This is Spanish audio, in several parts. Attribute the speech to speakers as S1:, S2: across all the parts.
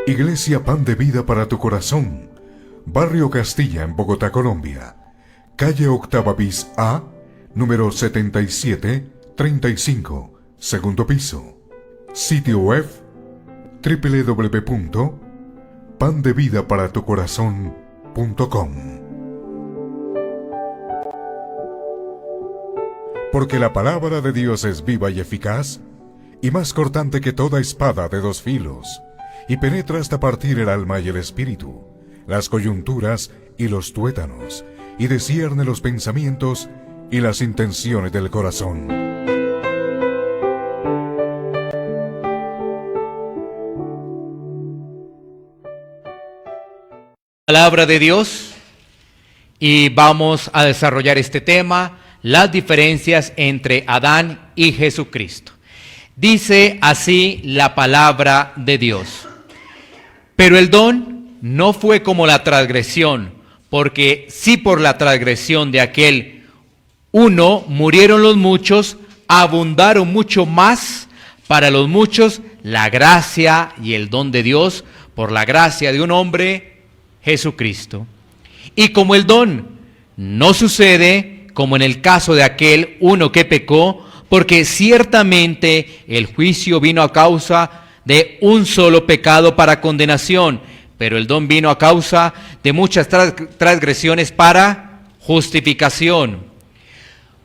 S1: Iglesia Pan de Vida para tu Corazón, Barrio Castilla en Bogotá, Colombia. Calle Octava bis A, número 7735, segundo piso. Sitio web www.pandevidaparatucorazon.com. Porque la palabra de Dios es viva y eficaz, y más cortante que toda espada de dos filos, y penetra hasta partir el alma y el espíritu, las coyunturas y los tuétanos, y discierne los pensamientos y las intenciones del corazón.
S2: Palabra de Dios, y vamos a desarrollar este tema, las diferencias entre Adán y Jesucristo. Dice así la palabra de Dios: pero el don no fue como la transgresión, porque si por la transgresión de aquel uno murieron los muchos, abundaron mucho más para los muchos la gracia y el don de Dios por la gracia de un hombre, Jesucristo. Y como el don no sucede como en el caso de aquel uno que pecó, porque ciertamente el juicio vino a causa de un solo pecado para condenación, pero el don vino a causa de muchas transgresiones para justificación.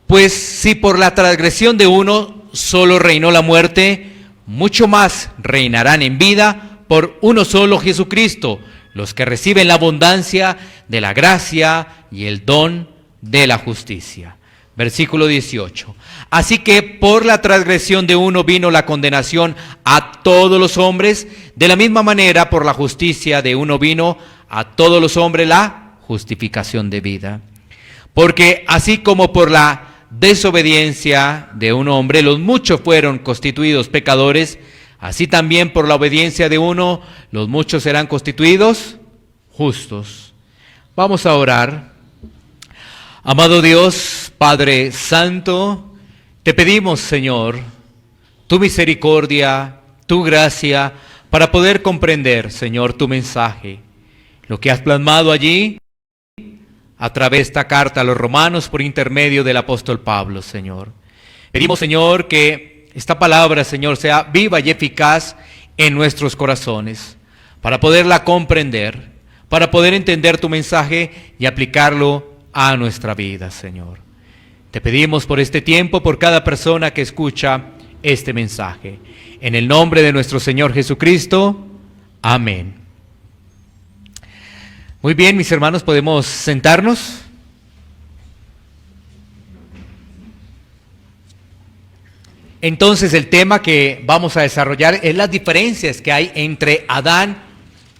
S2: Pues si por la transgresión de uno solo reinó la muerte, mucho más reinarán en vida por uno solo, Jesucristo, los que reciben la abundancia de la gracia y el don de la justicia. Versículo 18. Así que por la transgresión de uno vino la condenación a todos los hombres, de la misma manera por la justicia de uno vino a todos los hombres la justificación de vida. Porque así como por la desobediencia de un hombre los muchos fueron constituidos pecadores, así también por la obediencia de uno los muchos serán constituidos justos. Vamos a orar. Amado Dios, Padre Santo, te pedimos, Señor, tu misericordia, tu gracia, para poder comprender, Señor, tu mensaje, lo que has plasmado allí a través de esta carta a los romanos por intermedio del apóstol Pablo, Señor. Pedimos, Señor, que esta palabra, Señor, sea viva y eficaz en nuestros corazones, para poderla comprender, para poder entender tu mensaje y aplicarlo a nuestra vida, Señor. Te pedimos por este tiempo, por cada persona que escucha este mensaje. En el nombre de nuestro Señor Jesucristo. Amén. Muy bien, mis hermanos, ¿podemos sentarnos? Entonces, el tema que vamos a desarrollar es las diferencias que hay entre Adán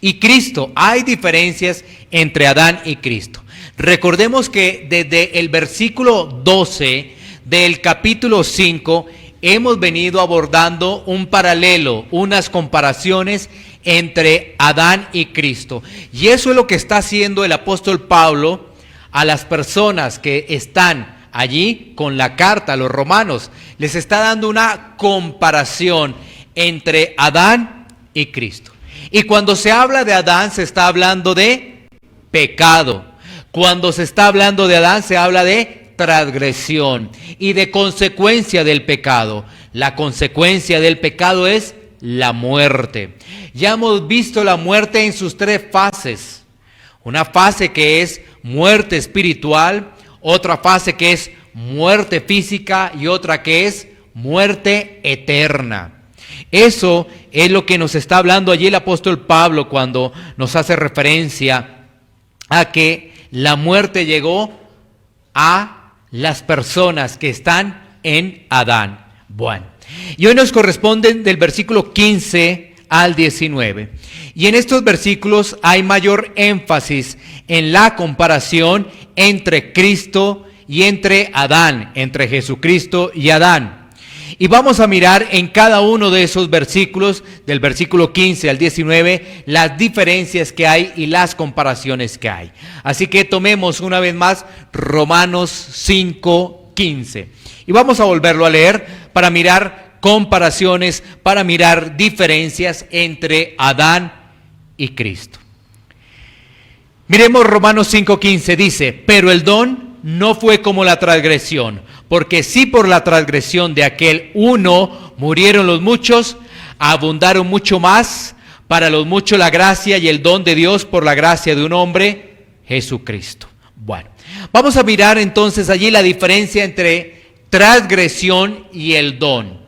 S2: y Cristo. Hay diferencias entre Adán y Cristo. Recordemos que desde el versículo 12 del capítulo 5 hemos venido abordando un paralelo, unas comparaciones entre Adán y Cristo. Y eso es lo que está haciendo el apóstol Pablo a las personas que están allí con la carta a los romanos. Les está dando una comparación entre Adán y Cristo. Y cuando se habla de Adán se está hablando de pecado. Cuando se está hablando de Adán se habla de transgresión y de consecuencia del pecado. La consecuencia del pecado es la muerte. Ya hemos visto la muerte en sus tres fases. Una fase que es muerte espiritual, otra fase que es muerte física y otra que es muerte eterna. Eso es lo que nos está hablando allí el apóstol Pablo cuando nos hace referencia a que la muerte llegó a las personas que están en Adán. Bueno, y hoy nos corresponden del versículo 15 al 19. Y en estos versículos hay mayor énfasis en la comparación entre Cristo y entre Adán, entre Jesucristo y Adán. Y vamos a mirar en cada uno de esos versículos, del versículo 15 al 19, las diferencias que hay y las comparaciones que hay. Así que tomemos una vez más Romanos 5:15. Y vamos a volverlo a leer para mirar comparaciones, para mirar diferencias entre Adán y Cristo. Miremos Romanos 5:15, dice, pero el don no fue como la transgresión, porque si por la transgresión de aquel uno murieron los muchos, abundaron mucho más para los muchos la gracia y el don de Dios por la gracia de un hombre, Jesucristo. Bueno, vamos a mirar entonces allí la diferencia entre transgresión y el don.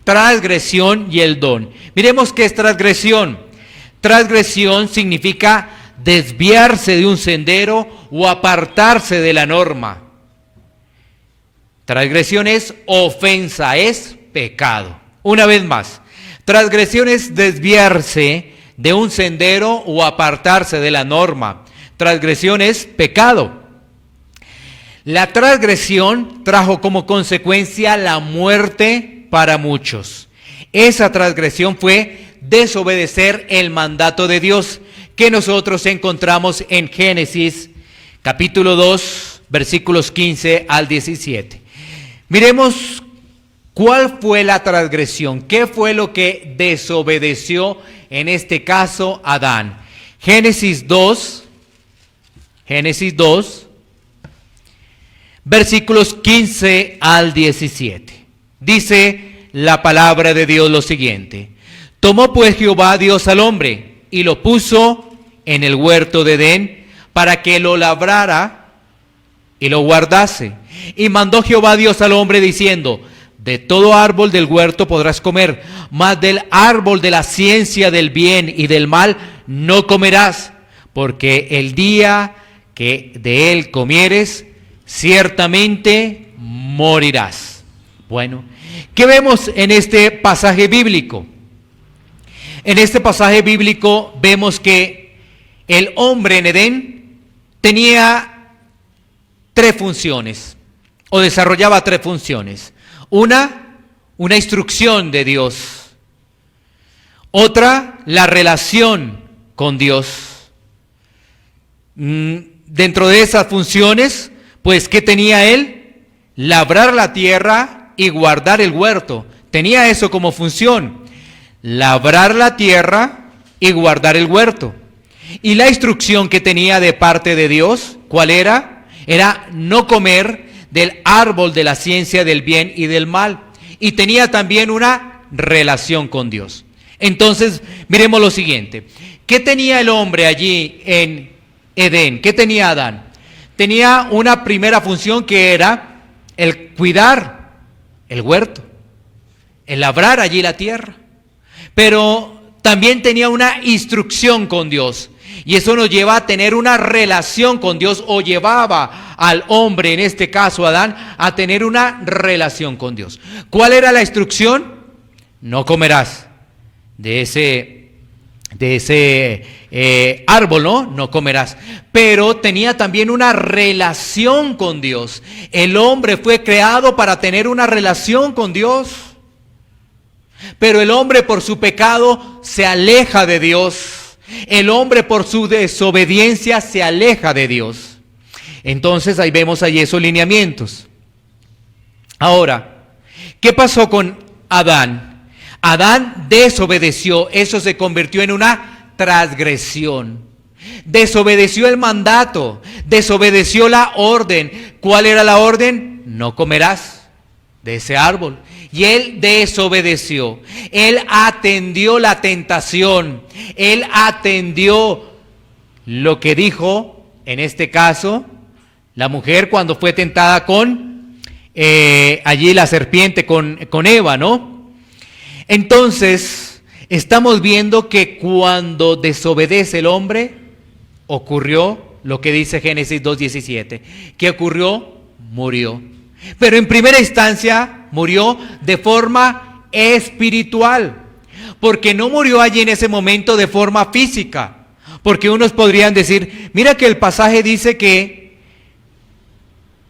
S2: Transgresión y el don. Miremos qué es transgresión. Transgresión significa desviarse de un sendero o apartarse de la norma. Transgresión es ofensa, es pecado. Una vez más, transgresión es desviarse de un sendero o apartarse de la norma. Transgresión es pecado. La transgresión trajo como consecuencia la muerte para muchos. Esa transgresión fue desobedecer el mandato de Dios que nosotros encontramos en Génesis capítulo 2, versículos 15 al 17. Miremos cuál fue la transgresión, qué fue lo que desobedeció en este caso Adán. Génesis 2, versículos 15 al 17. Dice la palabra de Dios lo siguiente: tomó pues Jehová Dios al hombre y lo puso en el huerto de Edén para que lo labrara y lo guardase. Y mandó Jehová Dios al hombre diciendo: de todo árbol del huerto podrás comer, mas del árbol de la ciencia del bien y del mal no comerás, porque el día que de él comieres, ciertamente morirás. Bueno, ¿qué vemos en este pasaje bíblico? En este pasaje bíblico vemos que el hombre en Edén tenía tres funciones, o desarrollaba tres funciones. Una instrucción de Dios. Otra, la relación con Dios. Dentro de esas funciones, pues, ¿qué tenía él? Labrar la tierra y guardar el huerto. Tenía eso como función. Labrar la tierra y guardar el huerto. Y la instrucción que tenía de parte de Dios, ¿cuál era? Era no comer del árbol de la ciencia del bien y del mal. Y tenía también una relación con Dios. Entonces, miremos lo siguiente. ¿Qué tenía el hombre allí en Edén? ¿Qué tenía Adán? Tenía una primera función que era el cuidar el huerto, el labrar allí la tierra. Pero también tenía una instrucción con Dios. Y eso nos lleva a tener una relación con Dios, o llevaba al hombre, en este caso Adán, a tener una relación con Dios. ¿Cuál era la instrucción? No comerás de ese árbol, no comerás. Pero tenía también una relación con Dios. El hombre fue creado para tener una relación con Dios. Pero el hombre por su pecado se aleja de Dios. El hombre por su desobediencia se aleja de Dios. Entonces ahí vemos ahí esos lineamientos. Ahora, ¿qué pasó con Adán? Adán desobedeció, eso se convirtió en una transgresión. Desobedeció el mandato, desobedeció la orden. ¿Cuál era la orden? No comerás de ese árbol. Y él desobedeció, él atendió la tentación, él atendió lo que dijo, en este caso, la mujer cuando fue tentada con, allí la serpiente con Eva, ¿no? Entonces, estamos viendo que cuando desobedece el hombre, ocurrió lo que dice Génesis 2:17. ¿Qué ocurrió? Murió. Pero en primera instancia murió de forma espiritual, porque no murió allí en ese momento de forma física, porque unos podrían decir, mira que el pasaje dice que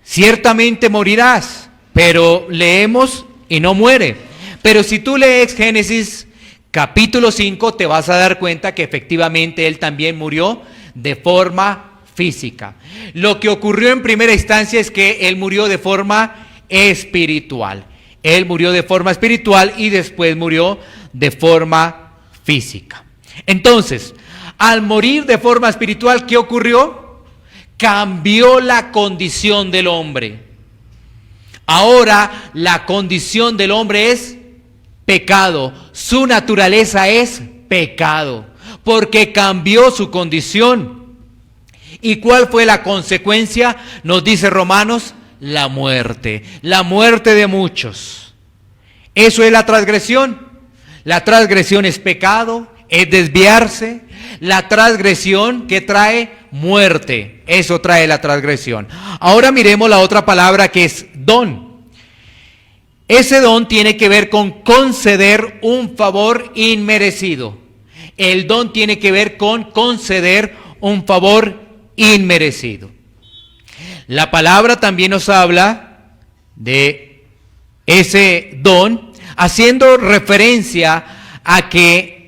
S2: ciertamente morirás, pero leemos y no muere. Pero si tú lees Génesis capítulo 5, te vas a dar cuenta que efectivamente él también murió de forma física. Lo que ocurrió en primera instancia es que él murió de forma espiritual. Él murió de forma espiritual y después murió de forma física. Entonces, Al morir de forma espiritual, ¿qué ocurrió? Cambió la condición del hombre. Ahora la condición del hombre es pecado. Su naturaleza es pecado, porque cambió su condición. ¿Y cuál fue la consecuencia? Nos dice Romanos, la muerte de muchos. Eso es la transgresión. La transgresión es pecado, es desviarse. La transgresión que trae muerte, eso trae la transgresión. Ahora miremos la otra palabra que es don. Ese don tiene que ver con conceder un favor inmerecido. El don tiene que ver con conceder un favor inmerecido. La palabra también nos habla de ese don, haciendo referencia a que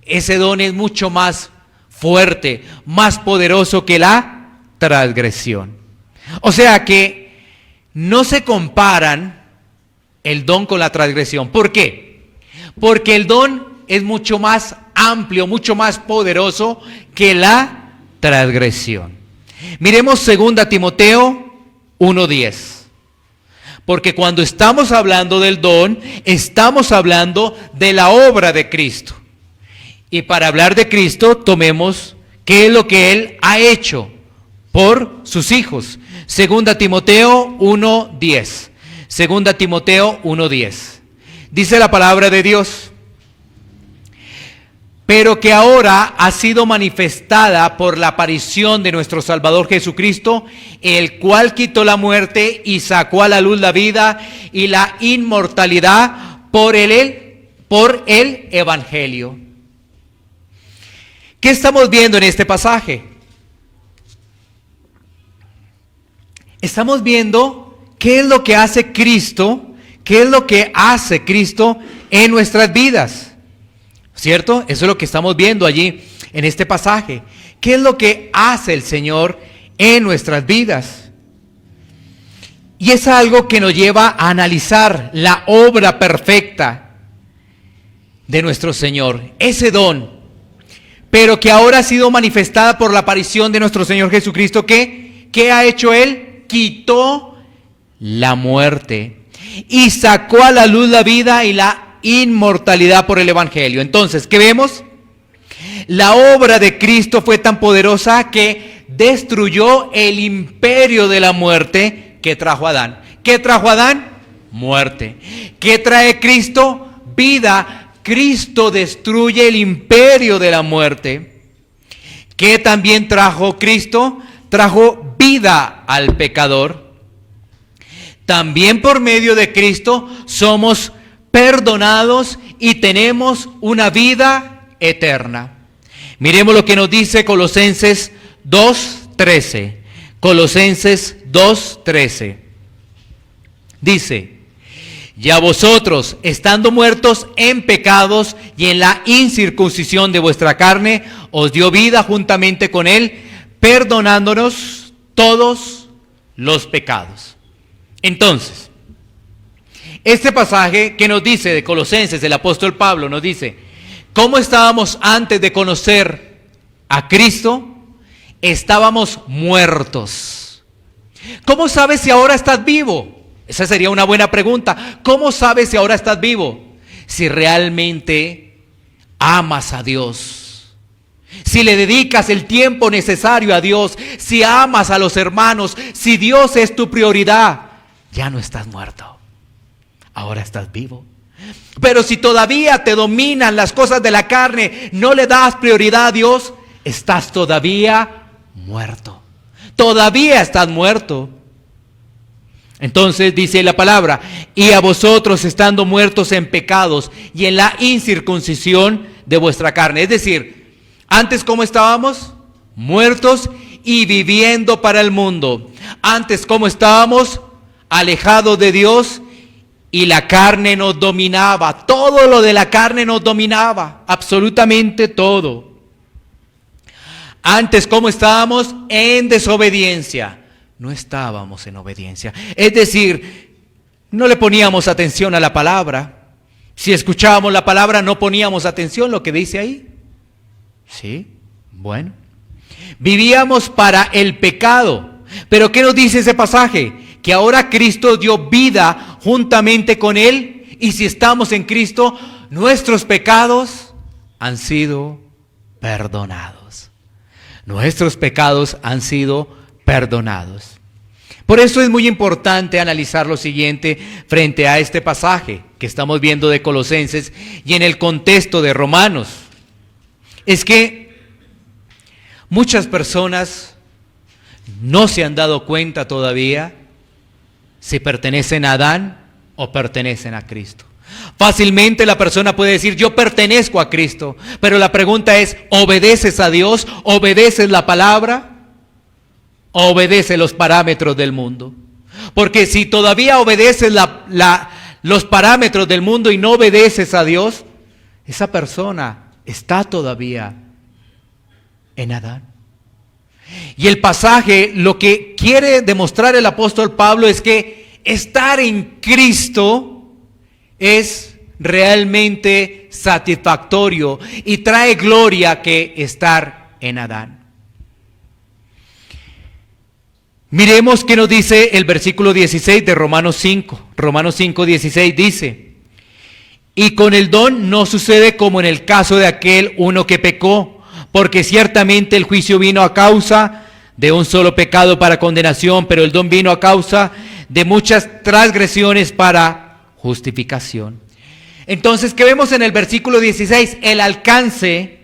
S2: ese don es mucho más fuerte, más poderoso que la transgresión. O sea que no se comparan el don con la transgresión. ¿Por qué? Porque el don es mucho más amplio, mucho más poderoso que la transgresión. Miremos 2 Timoteo 1:10. Porque cuando estamos hablando del don, estamos hablando de la obra de Cristo. Y para hablar de Cristo, tomemos qué es lo que Él ha hecho por sus hijos. 2 Timoteo 1:10. 2 Timoteo 1:10. Dice la palabra de Dios: pero que ahora ha sido manifestada por la aparición de nuestro Salvador Jesucristo, el cual quitó la muerte y sacó a la luz la vida y la inmortalidad por el Evangelio. ¿Qué estamos viendo en este pasaje? Estamos viendo qué es lo que hace Cristo, qué es lo que hace Cristo en nuestras vidas, ¿cierto? Eso es lo que estamos viendo allí en este pasaje. ¿Qué es lo que hace el Señor en nuestras vidas? Y es algo que nos lleva a analizar la obra perfecta de nuestro Señor, ese don, pero que ahora ha sido manifestada por la aparición de nuestro Señor Jesucristo. ¿Qué ha hecho Él? Quitó la muerte y sacó a la luz la vida y la inmortalidad por el Evangelio. Entonces, ¿qué vemos? La obra de Cristo fue tan poderosa que destruyó el imperio de la muerte que trajo Adán. ¿Qué trajo Adán? Muerte. ¿Qué trae Cristo? Vida. Cristo destruye el imperio de la muerte. ¿Qué también trajo Cristo? Trajo vida al pecador. También por medio de Cristo somos perdonados y tenemos una vida eterna. Miremos lo que nos dice Colosenses 2:13. Colosenses 2:13. Dice: y a vosotros, estando muertos en pecados y en la incircuncisión de vuestra carne, os dio vida juntamente con Él, perdonándonos todos los pecados. Entonces, este pasaje que nos dice de Colosenses, el apóstol Pablo nos dice, ¿cómo estábamos antes de conocer a Cristo? Estábamos muertos. ¿Cómo sabes si ahora estás vivo? Esa sería una buena pregunta. ¿Cómo sabes si ahora estás vivo? Si realmente amas a Dios, si le dedicas el tiempo necesario a Dios, si amas a los hermanos, si Dios es tu prioridad, ya no estás muerto, ahora estás vivo. Pero si todavía te dominan las cosas de la carne, no le das prioridad a Dios, estás todavía muerto. Todavía estás muerto. Entonces dice la palabra: y a vosotros, estando muertos en pecados y en la incircuncisión de vuestra carne. Es decir, antes ¿cómo estábamos? Muertos y viviendo para el mundo. Antes ¿cómo estábamos? Alejados de Dios, y la carne nos dominaba. Todo lo de la carne nos dominaba, absolutamente todo. Antes ¿cómo estábamos? En desobediencia. No estábamos en obediencia. Es decir, no le poníamos atención a la palabra. Si escuchábamos la palabra, no poníamos atención a lo que dice ahí. ¿Sí? Bueno, vivíamos para el pecado. Pero ¿qué nos dice ese pasaje? Que ahora Cristo dio vida juntamente con Él, y si estamos en Cristo, nuestros pecados han sido perdonados. Nuestros pecados han sido perdonados. Por eso es muy importante analizar lo siguiente frente a este pasaje que estamos viendo de Colosenses y en el contexto de Romanos. Es que muchas personas no se han dado cuenta todavía si pertenecen a Adán o pertenecen a Cristo. Fácilmente la persona puede decir, yo pertenezco a Cristo, pero la pregunta es, ¿obedeces a Dios? ¿Obedeces la palabra? ¿O obedeces los parámetros del mundo? Porque si todavía obedeces los parámetros del mundo y no obedeces a Dios, esa persona está todavía en Adán. Y el pasaje lo que quiere demostrar el apóstol Pablo es que estar en Cristo es realmente satisfactorio y trae gloria que estar en Adán. Miremos qué nos dice el versículo 16 de Romanos 5. Romanos 5, 16 dice: y con el don no sucede como en el caso de aquel uno que pecó, porque ciertamente el juicio vino a causa de un solo pecado para condenación, pero el don vino a causa de muchas transgresiones para justificación. Entonces, ¿qué vemos en el versículo 16? El alcance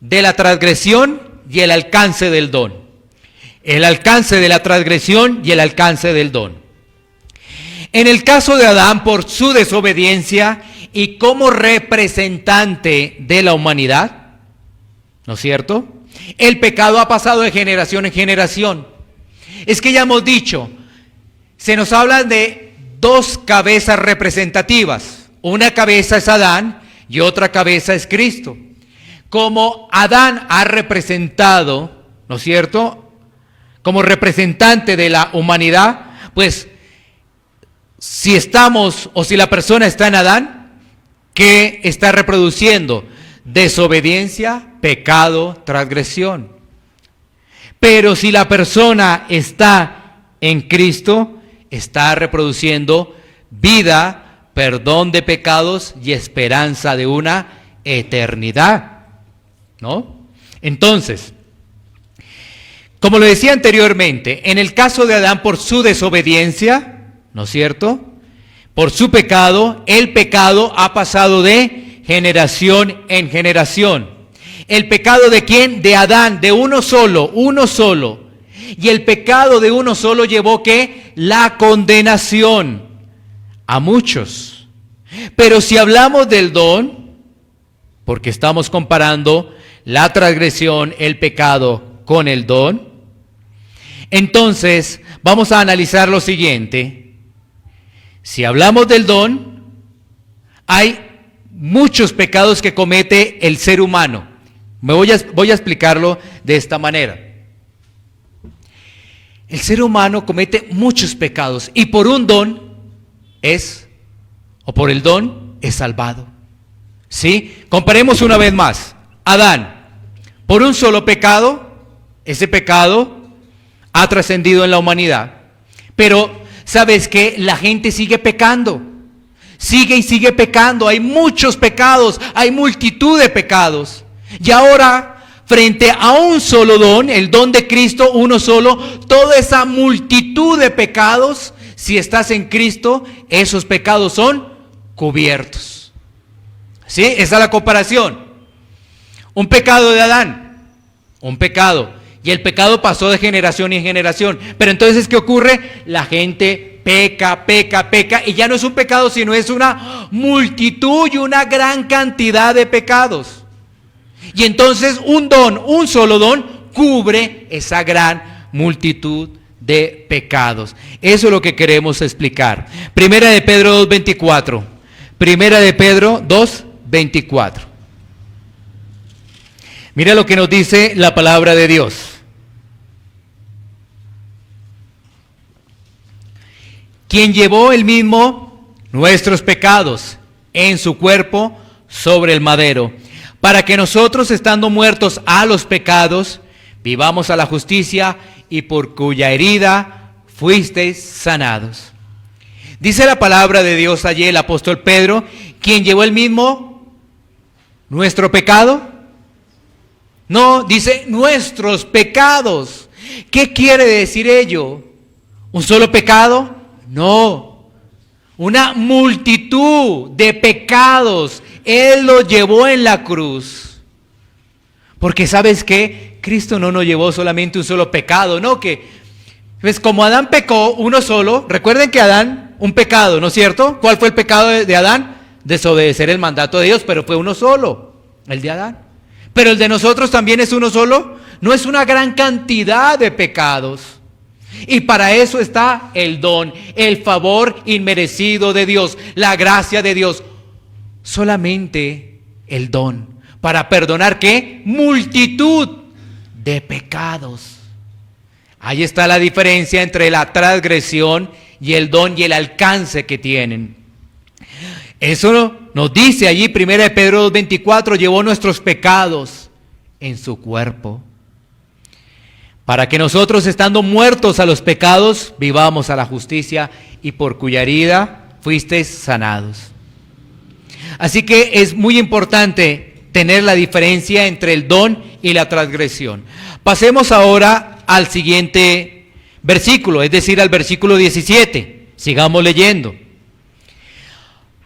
S2: de la transgresión y el alcance del don. El alcance de la transgresión y el alcance del don. En el caso de Adán, por su desobediencia y como representante de la humanidad, ¿no es cierto? El pecado ha pasado de generación en generación. Es que ya hemos dicho, se nos habla de dos cabezas representativas. Una cabeza es Adán y otra cabeza es Cristo. Como Adán ha representado, ¿no es cierto?, como representante de la humanidad, pues si estamos o si la persona está en Adán, ¿qué está reproduciendo? Desobediencia, pecado, transgresión. Pero si la persona está en Cristo, está reproduciendo vida, perdón de pecados y esperanza de una eternidad, ¿no? Entonces, como lo decía anteriormente, en el caso de Adán, por su desobediencia, ¿no es cierto?, por su pecado, el pecado ha pasado de generación en generación. ¿El pecado de quién? De Adán, de uno solo. Y el pecado de uno solo llevó ¿qué? La condenación a muchos. Pero si hablamos del don, porque estamos comparando la transgresión, el pecado con el don, entonces vamos a analizar lo siguiente. Si hablamos del don, hay muchos pecados que comete el ser humano. Voy a explicarlo de esta manera. El ser humano comete muchos pecados y por un don por el don es salvado. ¿Sí? Comparemos una vez más. Adán, por un solo pecado, ese pecado ha trascendido en la humanidad. Pero, ¿sabes qué? La gente sigue pecando. Sigue pecando. Hay muchos pecados, hay multitud de pecados. Y ahora, frente a un solo don, el don de Cristo, uno solo, toda esa multitud de pecados, si estás en Cristo, esos pecados son cubiertos. ¿Sí? Esa es la comparación. Un pecado de Adán, un pecado. Y el pecado pasó de generación en generación. Pero entonces, ¿qué ocurre? La gente peca, y ya no es un pecado, sino es una multitud y una gran cantidad de pecados. Y entonces un solo don, cubre esa gran multitud de pecados. Eso es lo que queremos explicar. Primera de Pedro 2:24. Primera de Pedro 2:24. Mira lo que nos dice la palabra de Dios. Quien llevó él mismo nuestros pecados en su cuerpo sobre el madero, para que nosotros, estando muertos a los pecados, vivamos a la justicia, y por cuya herida fuisteis sanados. Dice la palabra de Dios allí el apóstol Pedro, ¿quién llevó el mismo nuestro pecado? No, dice nuestros pecados. ¿Qué quiere decir ello? ¿Un solo pecado? No, una multitud de pecados. Él los llevó en la cruz. Porque ¿sabes qué? Cristo no nos llevó solamente un solo pecado, no, que pues como Adán pecó uno solo, recuerden que Adán, un pecado, ¿no es cierto? ¿Cuál fue el pecado de Adán? Desobedecer el mandato de Dios, pero fue uno solo, el de Adán. Pero el de nosotros también es uno solo, no es una gran cantidad de pecados. Y para eso está el don, el favor inmerecido de Dios, la gracia de Dios. Solamente el don, para perdonar ¿qué? Multitud de pecados. Ahí está la diferencia entre la transgresión y el don y el alcance que tienen. Eso nos dice allí 1 Pedro 2:24, llevó nuestros pecados en su cuerpo, para que nosotros, estando muertos a los pecados, vivamos a la justicia, y por cuya herida fuisteis sanados. Así que es muy importante tener la diferencia entre el don y la transgresión. Pasemos ahora al siguiente versículo, es decir, al versículo 17. Sigamos leyendo.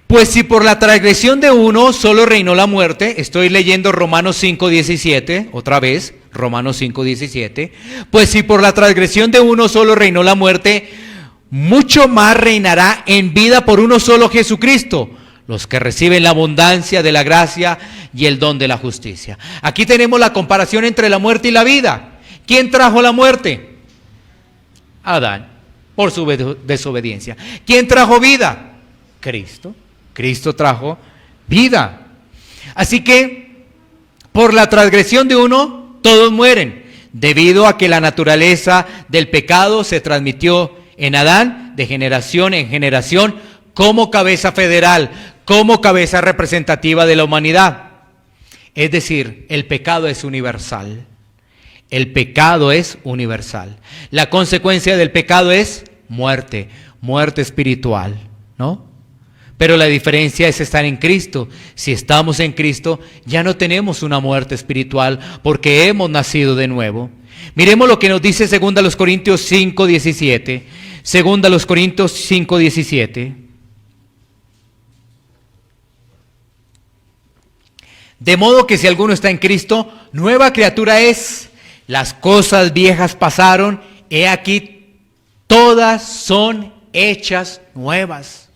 S2: Pues si por la transgresión de uno solo reinó la muerte, estoy leyendo Romanos 5:17, otra vez, Romanos 5:17. Pues si por la transgresión de uno solo reinó la muerte, mucho más reinará en vida por uno solo, Jesucristo, los que reciben la abundancia de la gracia y el don de la justicia. Aquí tenemos la comparación entre la muerte y la vida. ¿Quién trajo la muerte? Adán, por su desobediencia. ¿Quién trajo vida? Cristo. Cristo trajo vida. Así que, por la transgresión de uno, todos mueren, debido a que la naturaleza del pecado se transmitió en Adán de generación en generación, como cabeza federal, como cabeza representativa de la humanidad. Es decir, el pecado es universal. El pecado es universal. La consecuencia del pecado es muerte, muerte espiritual, ¿no? Pero la diferencia es estar en Cristo. Si estamos en Cristo, ya no tenemos una muerte espiritual porque hemos nacido de nuevo. Miremos lo que nos dice 2 Corintios 5:17. 2 Corintios 5:17. De modo que si alguno está en Cristo, nueva criatura es. Las cosas viejas pasaron, he aquí, todas son hechas nuevas.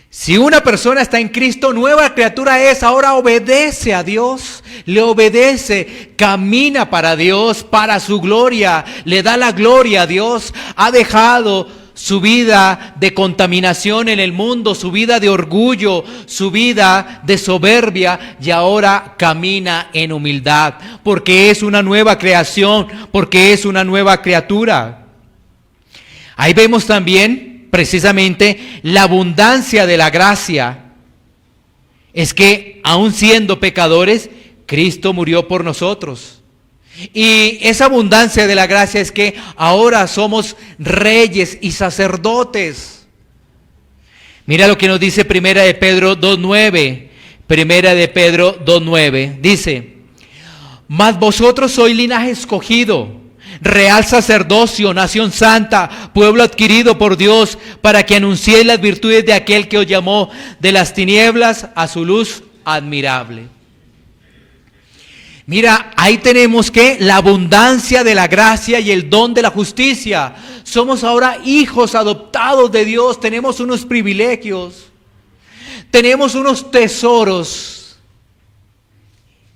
S2: Si una persona está en Cristo, nueva criatura es, ahora obedece a Dios, le obedece, camina para Dios, para su gloria, le da la gloria a Dios, ha dejado su vida de contaminación en el mundo, su vida de orgullo, su vida de soberbia, y ahora camina en humildad, porque es una nueva creación, porque es una nueva criatura. Ahí vemos también precisamente la abundancia de la gracia. Es que aun siendo pecadores, Cristo murió por nosotros. Y esa abundancia de la gracia es que ahora somos reyes y sacerdotes. Mira lo que nos dice 1 de Pedro 2:9. 1 de Pedro 2:9 dice: mas vosotros sois linaje escogido, real sacerdocio, nación santa, pueblo adquirido por Dios, para que anunciéis las virtudes de aquel que os llamó de las tinieblas a su luz admirable. Mira, ahí tenemos que la abundancia de la gracia y el don de la justicia. Somos ahora hijos adoptados de Dios, tenemos unos privilegios, tenemos unos tesoros.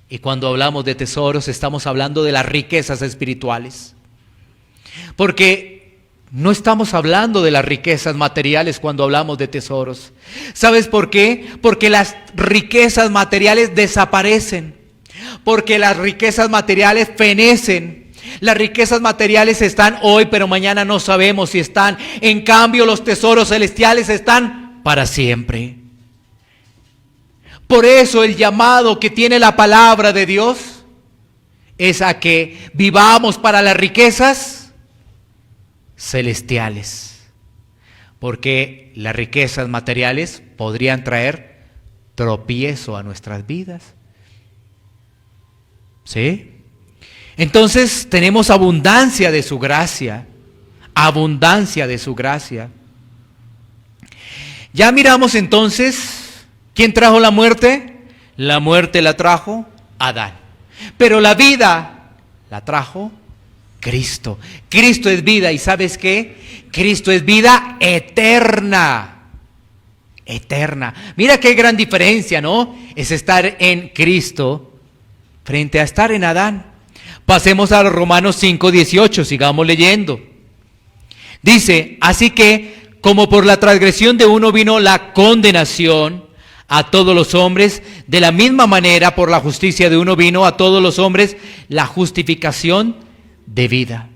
S2: Y cuando hablamos de tesoros, estamos hablando de las riquezas espirituales. Porque no estamos hablando de las riquezas materiales cuando hablamos de tesoros. ¿Sabes por qué? Porque las riquezas materiales desaparecen. Porque las riquezas materiales fenecen. Las riquezas materiales están hoy, pero mañana no sabemos si están. En cambio, los tesoros celestiales están para siempre. Por eso el llamado que tiene la palabra de Dios es a que vivamos para las riquezas celestiales. Porque las riquezas materiales podrían traer tropiezo a nuestras vidas. ¿Sí? Entonces tenemos abundancia de su gracia. Abundancia de su gracia. Ya miramos entonces, ¿quién trajo la muerte? La muerte la trajo Adán. Pero la vida la trajo Cristo. Cristo es vida, ¿y sabes qué? Cristo es vida eterna. Eterna. Mira qué gran diferencia, ¿no? Es estar en Cristo frente a estar en Adán. Pasemos a los Romanos 5:18, sigamos leyendo. Dice, así que como por la transgresión de uno vino la condenación a todos los hombres, de la misma manera por la justicia de uno vino a todos los hombres la justificación de vida.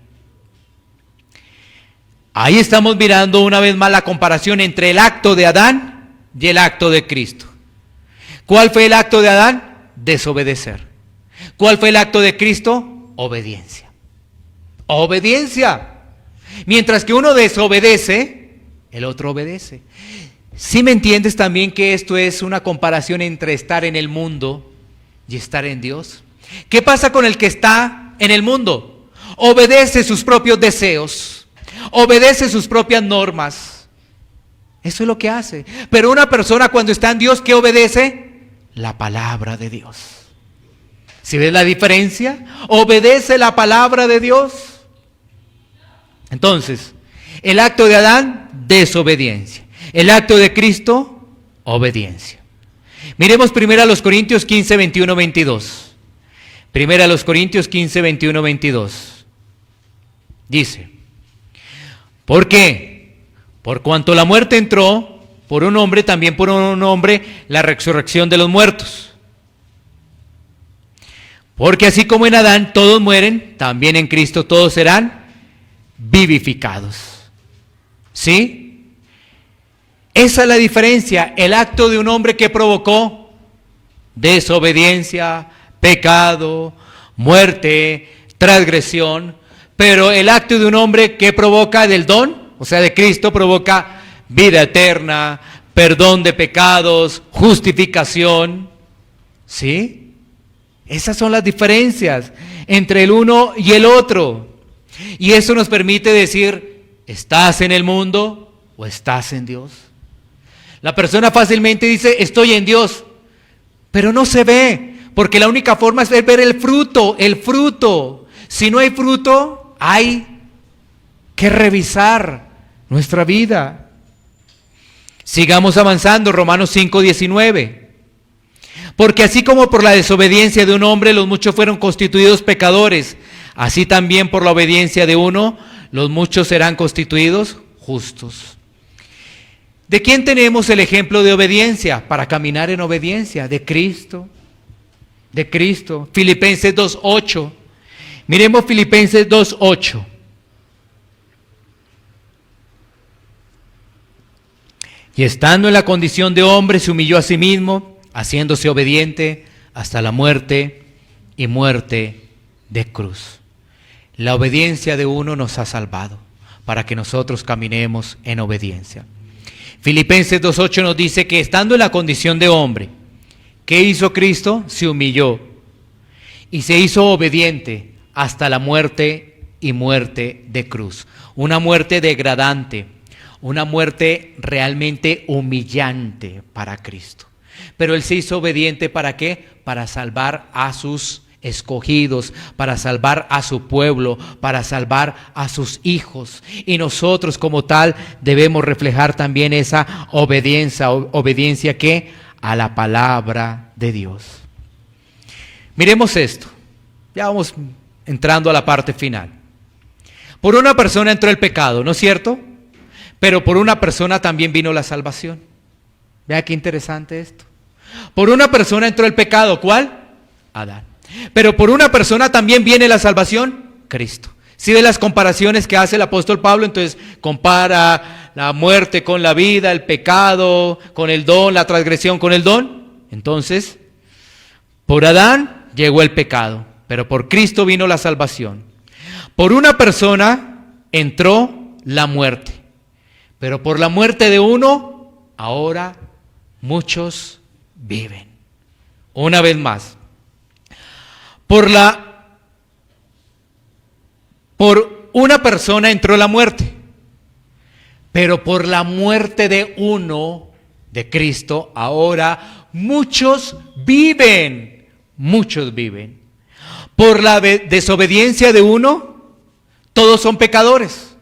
S2: Ahí estamos mirando una vez más la comparación entre el acto de Adán y el acto de Cristo. ¿Cuál fue el acto de Adán? Desobedecer. ¿Cuál fue el acto de Cristo? Obediencia. Obediencia. Mientras que uno desobedece, el otro obedece. ¿Sí me entiendes también que esto es una comparación entre estar en el mundo y estar en Dios? ¿Qué pasa con el que está en el mundo? Obedece sus propios deseos, obedece sus propias normas. Eso es lo que hace. Pero una persona cuando está en Dios, ¿qué obedece? La palabra de Dios. ¿Sí ves la diferencia? Obedece la palabra de Dios. Entonces, el acto de Adán, desobediencia. El acto de Cristo, obediencia. Miremos primero a los Corintios 15, 21, 22. Primero a los Corintios 15, 21, 22. Dice, ¿por qué? Por cuanto la muerte entró por un hombre, también por un hombre la resurrección de los muertos. Porque así como en Adán todos mueren, también en Cristo todos serán vivificados. ¿Sí? Esa es la diferencia. El acto de un hombre que provocó desobediencia, pecado, muerte, transgresión. Pero el acto de un hombre que provoca del don, o sea de Cristo, provoca vida eterna, perdón de pecados, justificación. ¿Sí? Esas son las diferencias entre el uno y el otro. Y eso nos permite decir, ¿estás en el mundo o estás en Dios? La persona fácilmente dice, estoy en Dios, pero no se ve, porque la única forma es ver el fruto, el fruto. Si no hay fruto, hay que revisar nuestra vida. Sigamos avanzando, Romanos 5:19. Porque así como por la desobediencia de un hombre los muchos fueron constituidos pecadores, así también por la obediencia de uno los muchos serán constituidos justos. ¿De quién tenemos el ejemplo de obediencia para caminar en obediencia? De Cristo. De Cristo. Filipenses 2:8. Miremos Filipenses 2:8. Y estando en la condición de hombre se humilló a sí mismo, haciéndose obediente hasta la muerte y muerte de cruz. La obediencia de uno nos ha salvado para que nosotros caminemos en obediencia. Filipenses 2:8 nos dice que estando en la condición de hombre, ¿qué hizo Cristo? Se humilló y se hizo obediente hasta la muerte y muerte de cruz. Una muerte degradante, una muerte realmente humillante para Cristo. Pero Él se hizo obediente, ¿para qué? Para salvar a sus escogidos, para salvar a su pueblo, para salvar a sus hijos. Y nosotros como tal debemos reflejar también esa obediencia. ¿Obediencia qué? A la palabra de Dios. Miremos esto. Ya vamos entrando a la parte final. Por una persona entró el pecado, ¿no es cierto? Pero por una persona también vino la salvación. Vea qué interesante esto. Por una persona entró el pecado, ¿cuál? Adán. Pero por una persona también viene la salvación, Cristo. ¿Sí ve las comparaciones que hace el apóstol Pablo? Entonces compara la muerte con la vida, el pecado con el don, la transgresión con el don. Entonces, por Adán llegó el pecado, pero por Cristo vino la salvación. Por una persona entró la muerte, pero por la muerte de uno, ahora muchos viven. Una vez más, por una persona entró la muerte, pero por la muerte de uno, de Cristo, ahora muchos viven, muchos viven. Por la desobediencia de uno, todos son pecadores,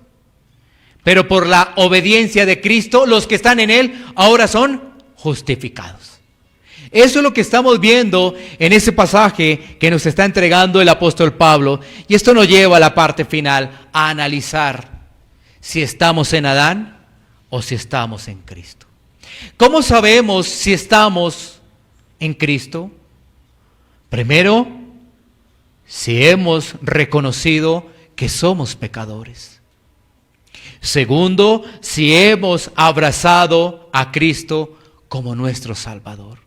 S2: pero por la obediencia de Cristo, los que están en Él ahora son justificados. Eso es lo que estamos viendo en ese pasaje que nos está entregando el apóstol Pablo. Y esto nos lleva a la parte final, a analizar si estamos en Adán o si estamos en Cristo. ¿Cómo sabemos si estamos en Cristo? Primero, si hemos reconocido que somos pecadores. Segundo, si hemos abrazado a Cristo como nuestro Salvador.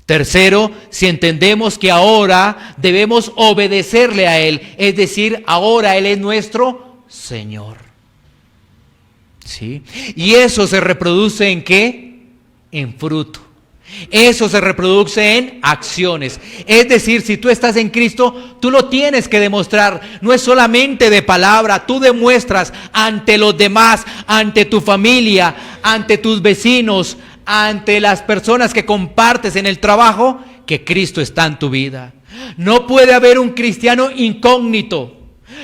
S2: Tercero, si entendemos que ahora debemos obedecerle a Él, es decir, ahora Él es nuestro Señor. ¿Sí? Y eso se reproduce ¿en qué? En fruto. Eso se reproduce en acciones. Es decir, si tú estás en Cristo, tú lo tienes que demostrar. No es solamente de palabra, tú demuestras ante los demás, ante tu familia, ante tus vecinos, ante las personas que compartes en el trabajo, que Cristo está en tu vida. No puede haber un cristiano incógnito.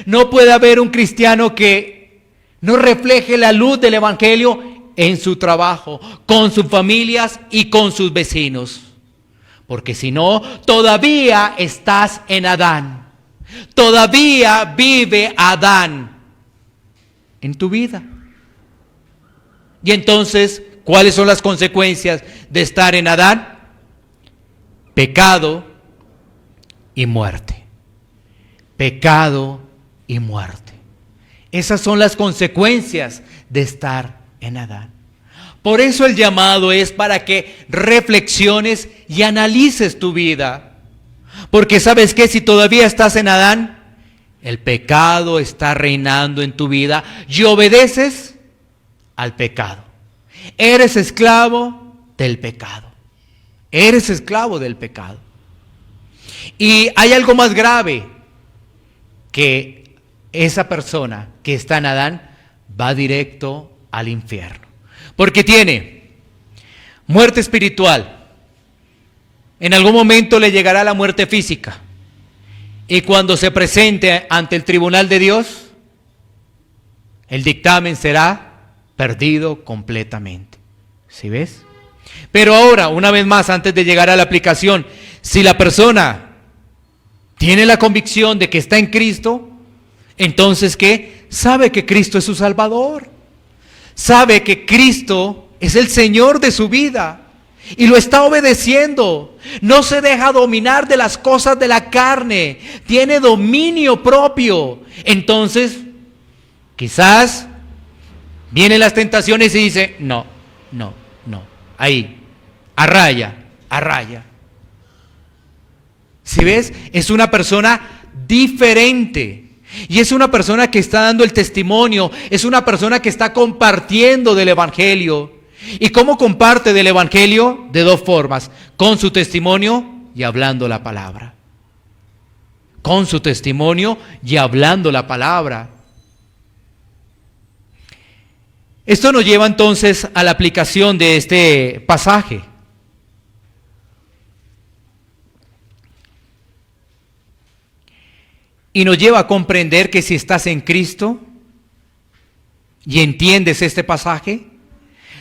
S2: No puede haber un cristiano que no refleje la luz del Evangelio en su trabajo, con sus familias y con sus vecinos. Porque si no, todavía estás en Adán. Todavía vive Adán en tu vida. Y entonces, ¿cuáles son las consecuencias de estar en Adán? Pecado y muerte. Pecado y muerte. Esas son las consecuencias de estar en Adán. Por eso el llamado es para que reflexiones y analices tu vida. Porque ¿sabes qué? Si todavía estás en Adán, el pecado está reinando en tu vida y obedeces al pecado. Eres esclavo del pecado. Eres esclavo del pecado. Y hay algo más grave, que esa persona que está en Adán va directo al infierno. Porque tiene muerte espiritual. En algún momento le llegará la muerte física. Y cuando se presente ante el tribunal de Dios, el dictamen será perdido completamente. ¿Sí ves? Pero ahora, una vez más, antes de llegar a la aplicación, si la persona tiene la convicción de que está en Cristo, entonces ¿qué? Sabe que Cristo es su Salvador. Sabe que Cristo es el Señor de su vida y lo está obedeciendo. No se deja dominar de las cosas de la carne. Tiene dominio propio. Entonces, quizás vienen las tentaciones y dice, no. Ahí, a raya. ¿Sí ves? Es una persona diferente. Y es una persona que está dando el testimonio. Es una persona que está compartiendo del Evangelio. ¿Y cómo comparte del Evangelio? De dos formas. Con su testimonio y hablando la palabra. Con su testimonio y hablando la palabra. Esto nos lleva entonces a la aplicación de este pasaje. Y nos lleva a comprender que si estás en Cristo y entiendes este pasaje,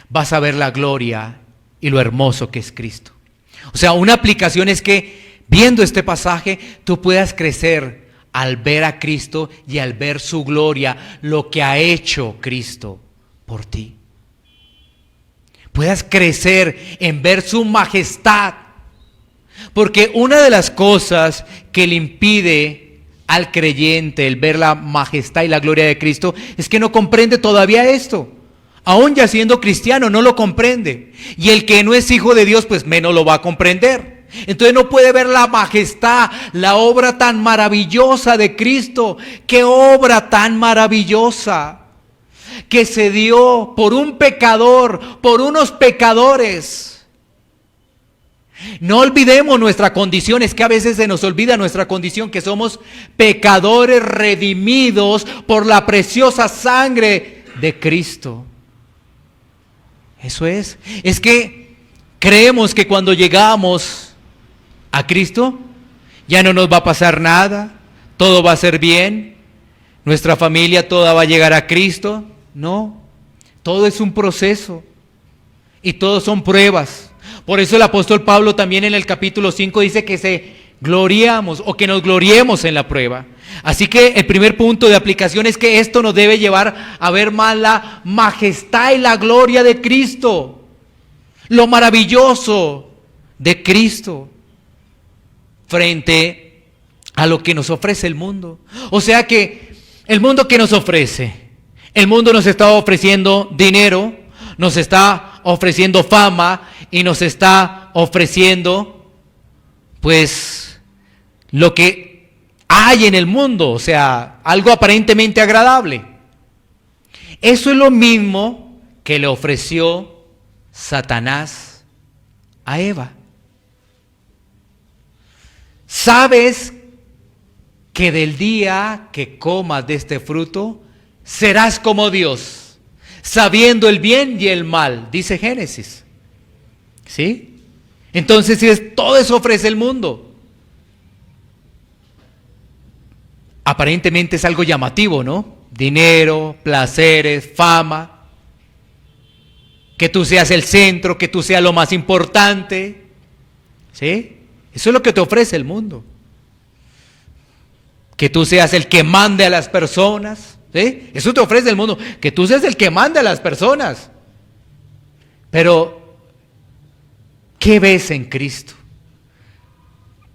S2: vas a ver la gloria y lo hermoso que es Cristo. O sea, una aplicación es que viendo este pasaje tú puedas crecer al ver a Cristo y al ver su gloria, lo que ha hecho Cristo por ti. Puedas crecer en ver su majestad. Porque una de las cosas que le impide al creyente el ver la majestad y la gloria de Cristo es que no comprende todavía esto. aún ya siendo cristiano, no lo comprende. Y el que no es hijo de Dios, pues menos lo va a comprender. Entonces no puede ver la majestad, la obra tan maravillosa de Cristo. ¡Qué obra tan maravillosa! Que se dio por un pecador, por unos pecadores. No olvidemos nuestra condición, es que a veces se nos olvida nuestra condición, que somos pecadores redimidos por la preciosa sangre de Cristo. Eso es que creemos que cuando llegamos a Cristo ya no nos va a pasar nada, todo va a ser bien, nuestra familia toda va a llegar a Cristo. No, todo es un proceso y todo son pruebas. Por eso el apóstol Pablo también en el capítulo 5 dice que nos gloriemos en la prueba. Así que el primer punto de aplicación es que esto nos debe llevar a ver más la majestad y la gloria de Cristo, lo maravilloso de Cristo frente a lo que nos ofrece el mundo. O sea que el mundo, ¿qué nos ofrece? El mundo nos está ofreciendo dinero, nos está ofreciendo fama y nos está ofreciendo pues lo que hay en el mundo, o sea, algo aparentemente agradable. Eso es lo mismo que le ofreció Satanás a Eva. ¿Sabes que del día que comas de este fruto serás como Dios, sabiendo el bien y el mal? Dice Génesis. ¿Sí? Entonces, todo eso ofrece el mundo. Aparentemente es algo llamativo, ¿no? Dinero, placeres, fama, que tú seas el centro, que tú seas lo más importante. ¿Sí? Eso es lo que te ofrece el mundo. Que tú seas el que mande a las personas. ¿Sí? Eso te ofrece el mundo, que tú seas el que manda a las personas. Pero, ¿qué ves en Cristo?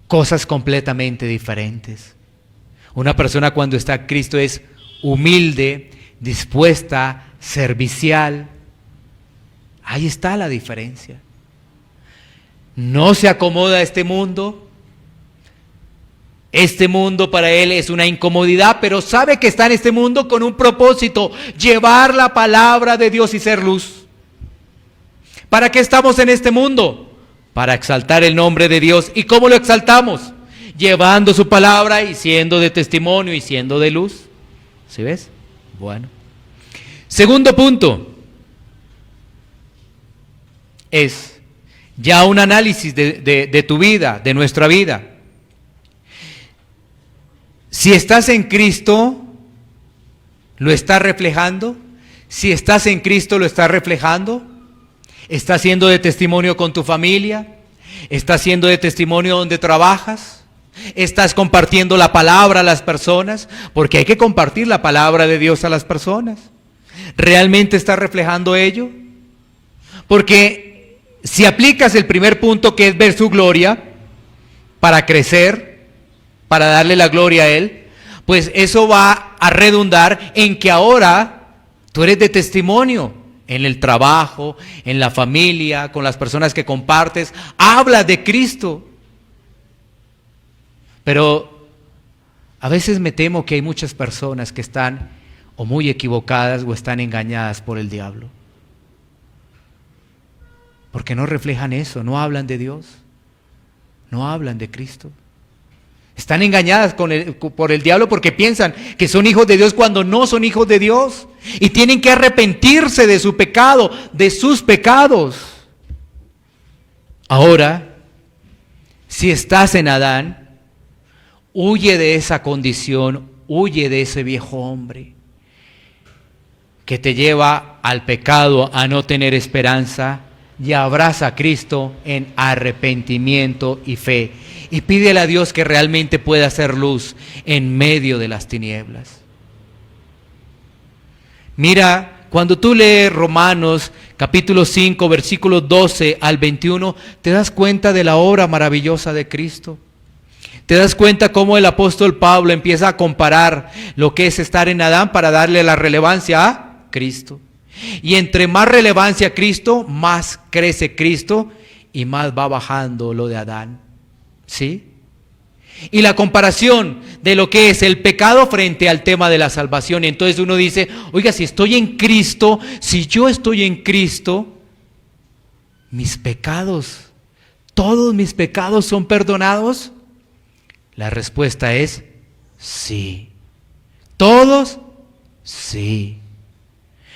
S2: Cosas completamente diferentes. Una persona cuando está en Cristo es humilde, dispuesta, servicial. Ahí está la diferencia. No se acomoda a este mundo. Este mundo para él es una incomodidad, pero sabe que está en este mundo con un propósito: llevar la palabra de Dios y ser luz. ¿Para qué estamos en este mundo? Para exaltar el nombre de Dios. ¿Y cómo lo exaltamos? Llevando su palabra y siendo de testimonio y siendo de luz. ¿Sí ves? Bueno. Segundo punto es ya un análisis de tu vida, de nuestra vida. Si estás en Cristo, ¿lo estás reflejando? Si estás en Cristo, ¿lo estás reflejando? ¿Estás siendo de testimonio con tu familia? ¿Estás siendo de testimonio donde trabajas? ¿Estás compartiendo la palabra a las personas? Porque hay que compartir la palabra de Dios a las personas. ¿Realmente estás reflejando ello? Porque si aplicas el primer punto, que es ver su gloria, para crecer, para darle la gloria a Él, pues eso va a redundar en que ahora tú eres de testimonio en el trabajo, en la familia, con las personas que compartes, hablas de Cristo. Pero a veces me temo que hay muchas personas que están o muy equivocadas o están engañadas por el diablo. Porque no reflejan eso, no hablan de Dios, no hablan de Cristo. Están engañadas por el diablo porque piensan que son hijos de Dios cuando no son hijos de Dios. Y tienen que arrepentirse de su pecado, de sus pecados. Ahora, si estás en Adán, huye de esa condición, huye de ese viejo hombre que te lleva al pecado, a no tener esperanza, y abraza a Cristo en arrepentimiento y fe. Y pídele a Dios que realmente pueda hacer luz en medio de las tinieblas. Mira, cuando tú lees Romanos capítulo 5, versículos 12 al 21, te das cuenta de la obra maravillosa de Cristo. Te das cuenta cómo el apóstol Pablo empieza a comparar lo que es estar en Adán para darle la relevancia a Cristo. Y entre más relevancia a Cristo, más crece Cristo y más va bajando lo de Adán. ¿Sí? Y la comparación de lo que es el pecado frente al tema de la salvación. Y entonces uno dice, oiga, si estoy en Cristo, si yo estoy en Cristo, mis pecados, todos mis pecados son perdonados. La respuesta es sí. ¿Todos? Sí.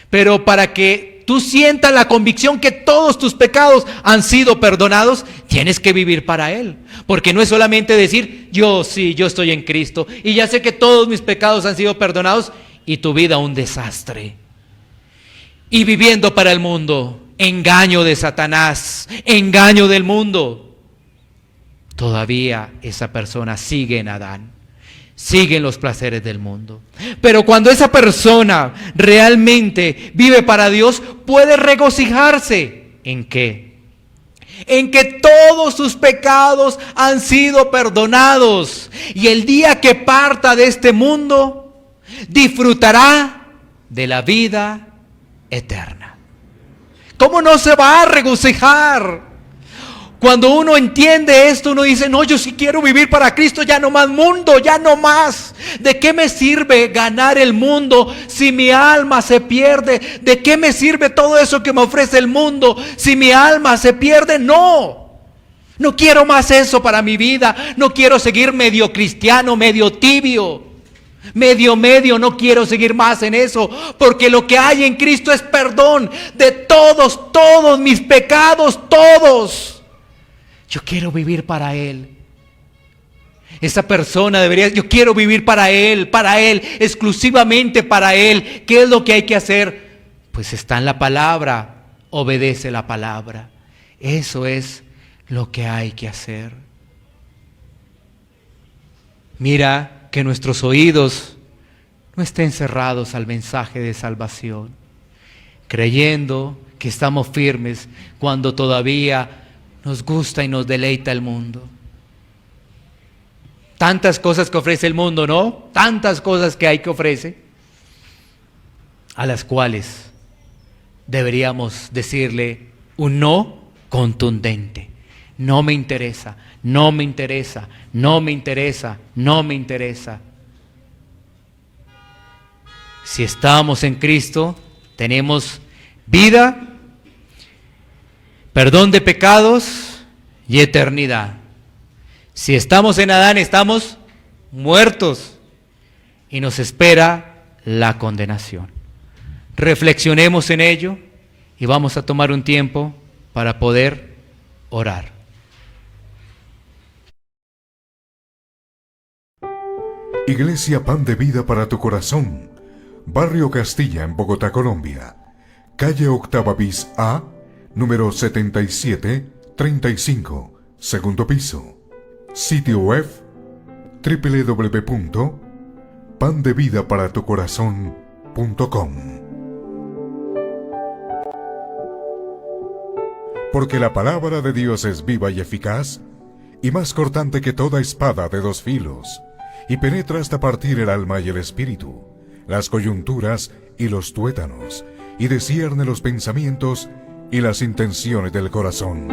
S2: Pero para que tú sientas la convicción que todos tus pecados han sido perdonados, tienes que vivir para Él. Porque no es solamente decir, yo sí, yo estoy en Cristo y ya sé que todos mis pecados han sido perdonados y tu vida un desastre. Y viviendo para el mundo, engaño de Satanás, engaño del mundo. Todavía esa persona sigue en Adán, sigue en los placeres del mundo. Pero cuando esa persona realmente vive para Dios, puede regocijarse. ¿En qué? En que todos sus pecados han sido perdonados. Y el día que parta de este mundo, disfrutará de la vida eterna. ¿Cómo no se va a regocijar? Cuando uno entiende esto, uno dice, no, yo sí quiero vivir para Cristo, ya no más mundo, ya no más. ¿De qué me sirve ganar el mundo si mi alma se pierde? ¿De qué me sirve todo eso que me ofrece el mundo si mi alma se pierde? No, no quiero más eso para mi vida. No quiero seguir medio cristiano, medio tibio, medio, no quiero seguir más en eso. Porque lo que hay en Cristo es perdón de todos mis pecados, todos. Yo quiero vivir para Él. Esa persona debería, yo quiero vivir para Él, exclusivamente para Él. ¿Qué es lo que hay que hacer? Pues está en la palabra, obedece la palabra. Eso es lo que hay que hacer. Mira que nuestros oídos no estén cerrados al mensaje de salvación, creyendo que estamos firmes cuando todavía nos gusta y nos deleita el mundo. Tantas cosas que ofrece el mundo, ¿no? Tantas cosas que hay que ofrece, a las cuales deberíamos decirle un no contundente. No me interesa, no me interesa, no me interesa, no me interesa. Si estamos en Cristo, tenemos vida, perdón de pecados y eternidad. Si estamos en Adán, estamos muertos y nos espera la condenación. Reflexionemos en ello y vamos a tomar un tiempo para poder orar.
S1: Iglesia Pan de Vida para tu Corazón, Barrio Castilla en Bogotá, Colombia. Calle Octava bis A, número 7735, segundo piso. Sitio web www.pandevidaparatucorazon.com. Porque la palabra de Dios es viva y eficaz, y más cortante que toda espada de dos filos, y penetra hasta partir el alma y el espíritu, las coyunturas y los tuétanos, y discierne los pensamientos y las intenciones del corazón.